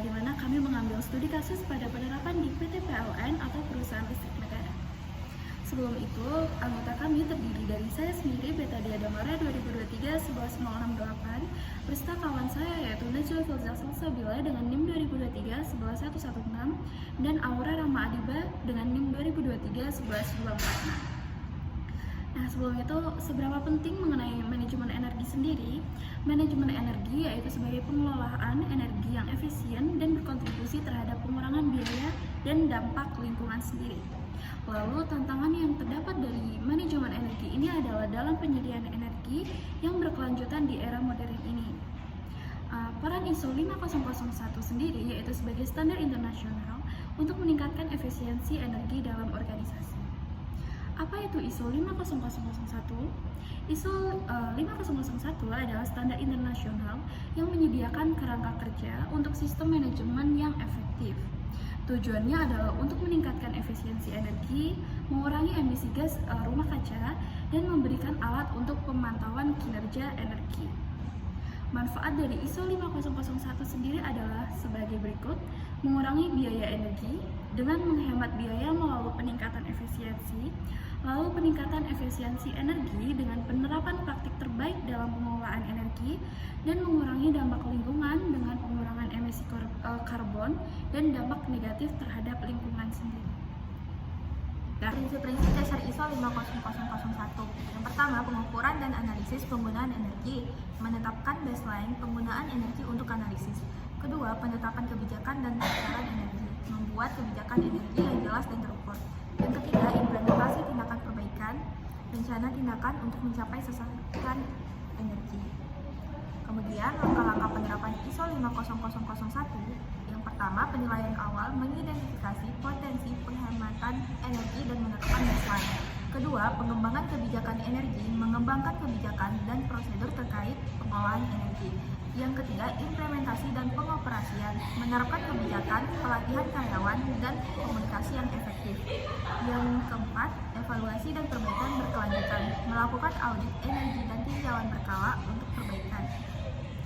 di mana kami mengambil studi kasus pada penerapan di PT PLN atau Perusahaan Listrik Negara. Sebelum itu, anggota kami terdiri dari saya sendiri, Beta Diadamara 2023 11068, beserta kawan saya yaitu Najwa Filza Salsabila dengan NIM 2023 11116, dan Aura Rama Adiba dengan NIM 2023 11246. Nah, sebelum itu, seberapa penting mengenai manajemen energi sendiri? Manajemen energi yaitu sebagai pengelolaan energi yang efisien dan berkontribusi terhadap pengurangan biaya dan dampak lingkungan sendiri. Lalu, tantangan yang terdapat dari manajemen energi ini adalah dalam penyediaan energi yang berkelanjutan di era modern ini. Peran ISO 5001 sendiri yaitu sebagai standar internasional untuk meningkatkan efisiensi energi dalam organisasi. Apa itu ISO 50001? ISO 5001 adalah standar internasional yang menyediakan kerangka kerja untuk sistem manajemen yang efektif. Tujuannya adalah untuk meningkatkan efisiensi energi, mengurangi emisi gas rumah kaca, dan memberikan alat untuk pemantauan kinerja energi. Manfaat dari ISO 5001 sendiri adalah sebagai berikut: mengurangi biaya energi dengan menghemat biaya melalui peningkatan efisiensi, lalu peningkatan efisiensi energi dengan penerapan praktik terbaik dalam pengelolaan energi, dan mengurangi dampak lingkungan dengan pengurangan emisi karbon dan dampak negatif terhadap lingkungan sendiri. Prinsip-prinsip dasar ISO 50001. Yang pertama, pengukuran dan analisis penggunaan energi, menetapkan baseline penggunaan energi untuk analisis. Kedua, penetapan kebijakan dan takaran energi, membuat kebijakan energi yang jelas dan terukur. Yang ketiga, implementasi tindakan perbaikan, rencana tindakan untuk mencapai sasaran energi. Kemudian, langkah-langkah penerapan ISO 50001. Yang pertama, penilaian awal mengidentifikasi potensi penghematan energi dan menetapkan baseline. Kedua, pengembangan kebijakan energi, mengembangkan kebijakan dan prosedur terkait pengolahan energi. Yang ketiga, implementasi dan pengoperasian, menerapkan kebijakan, pelatihan karyawan, dan komunikasi yang efektif. Yang keempat, evaluasi dan perbaikan berkelanjutan, melakukan audit energi dan tinjauan berkala untuk perbaikan.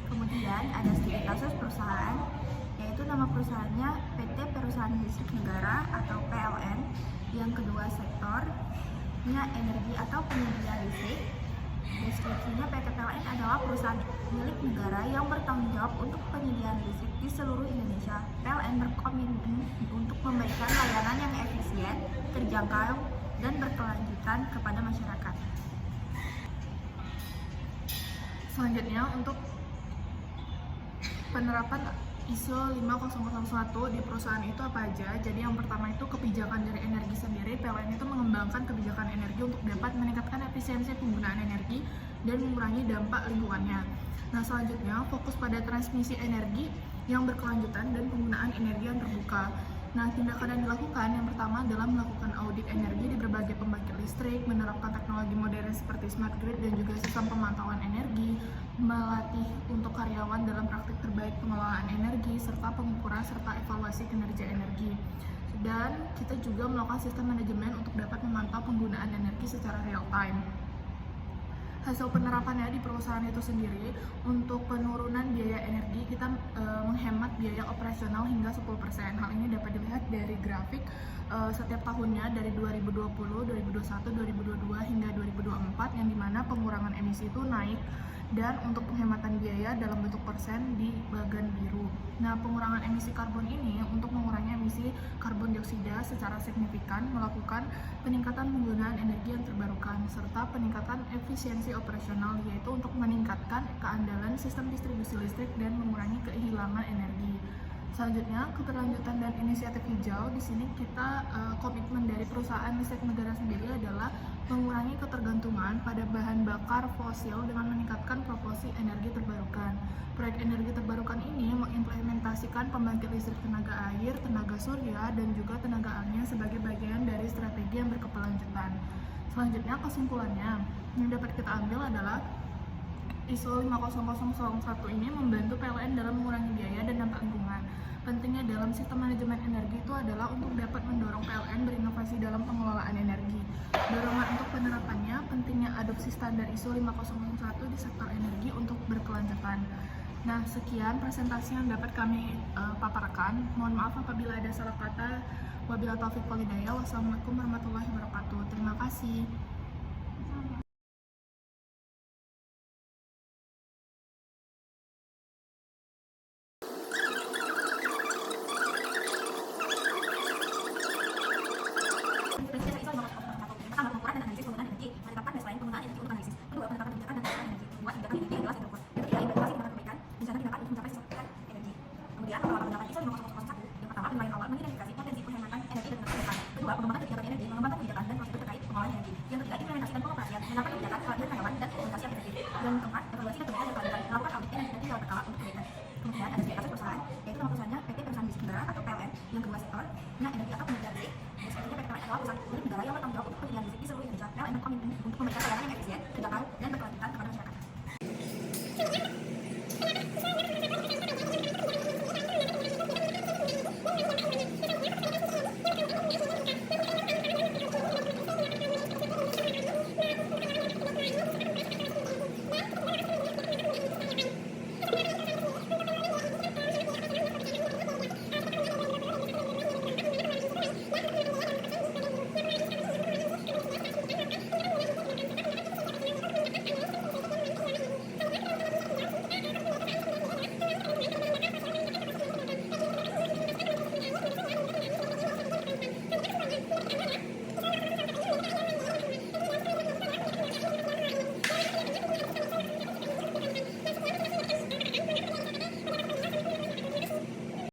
Kemudian ada studi kasus perusahaan, yaitu nama perusahaannya PT Perusahaan Listrik Negara atau PLN. Yang kedua, sektornya energi atau penyedia listrik. Deskripsinya, PT PLN adalah perusahaan milik negara yang bertanggung jawab untuk penyediaan listrik di seluruh Indonesia. PLN berkomitmen untuk memberikan layanan yang efisien, terjangkau, dan berkelanjutan kepada masyarakat. Selanjutnya, untuk penerapan ISO 50001 di perusahaan itu apa aja? Jadi yang pertama itu kebijakan dari energi sendiri. PLN itu mengembangkan kebijakan energi untuk dapat meningkatkan efisiensi penggunaan energi dan mengurangi dampak lingkungannya. Nah, selanjutnya fokus pada transmisi energi yang berkelanjutan dan penggunaan energi yang terbuka. Nah, tindakan yang dilakukan yang pertama adalah melakukan audit energi di berbagai pembangkit listrik, menerapkan teknologi modern seperti smart grid dan juga sistem pemantauan energi, melatih untuk karyawan dalam praktik terbaik pengelolaan energi, serta pengukuran serta evaluasi kinerja energi. Dan kita juga melakukan sistem manajemen untuk dapat memantau penggunaan energi secara real time. Hasil penerapannya di perusahaan itu sendiri, untuk penurunan biaya energi kita menghemat biaya operasional hingga 10%. Hal ini dapat dilihat dari grafik setiap tahunnya dari 2020, 2021, 2022 hingga 2024, yang dimana pengurangan emisi itu naik, dan untuk penghematan biaya dalam bentuk persen di bagian biru. Nah, pengurangan emisi karbon ini untuk mengurangi emisi karbon dioksida secara signifikan, melakukan peningkatan penggunaan energi yang terbarukan serta peningkatan efisiensi operasional, yaitu untuk meningkatkan keandalan sistem distribusi listrik dan mengurangi kehilangan energi. Selanjutnya, keberlanjutan dan inisiatif hijau. Di sini kita komitmen dari perusahaan listrik negara sendiri adalah mengurangi ketergantungan pada bahan bakar fosil dengan meningkatkan proporsi energi terbarukan. Proyek energi terbarukan ini mengimplementasikan pembangkit listrik tenaga air, tenaga surya, dan juga tenaga angin sebagai bagian dari strategi yang berkelanjutan. Selanjutnya, kesimpulannya yang dapat kita ambil adalah ISO 50001 ini membantu PLN dalam mengurangi biaya dan dampak lingkungan. Pentingnya dalam sistem manajemen energi itu adalah untuk dapat mendorong PLN berinovasi dalam pengelolaan energi. Dorongan untuk penerapannya, pentingnya adopsi standar ISO 50001 di sektor energi untuk berkelanjutan. Nah, sekian presentasi yang dapat kami paparkan. Mohon maaf apabila ada salah kata. Wabillahi taufiq wal hidayah. Wassalamualaikum warahmatullahi wabarakatuh. Terima kasih. Pertama, pengukuran dan analisis penggunaan energi, menetapkan baseline penggunaan energi untuk analisis. Kedua, penetapan kebijakan dan pengukuran energi. Kedua, kebijakan energi yang jelas dan terukur. Yang ketiga, implementasi tindakan perbaikan, rencana tindakan untuk mencapai sasaran energi. Kemudian, penerapan tindakan ISO 50001. Yang pertama, penilaian awal mengidentifikasi potensi penghematan energi dan penerapan. Kedua, pengembangan kebijakan energi, mengembangkan kebijakan dan prosedur terkait pengelolaan energi. Yang ketiga, implementasi dan pengoperasian, menetapkan kebijakan, pelatihan karyawan dan implementasi yang efektif. Yang keempat, evaluasi dan perbaikan yang kelanjutan, melakukan audit energi dan tindakan berkala untuk perbaikan. Kemudian ada spesifikasi perusahaan, yaitu nama perusahaannya PT Perusahaan Listrik Negara atau PLN. Yang kedua, sektornya energi atau penyedia listrik. Dan selanjutnya PT PLN adalah perusahaan milik negara yang bertanggung jawab untuk penyedia listrik di seluruh Indonesia. PLN berkomitmen untuk memberikan layanan yang efisien,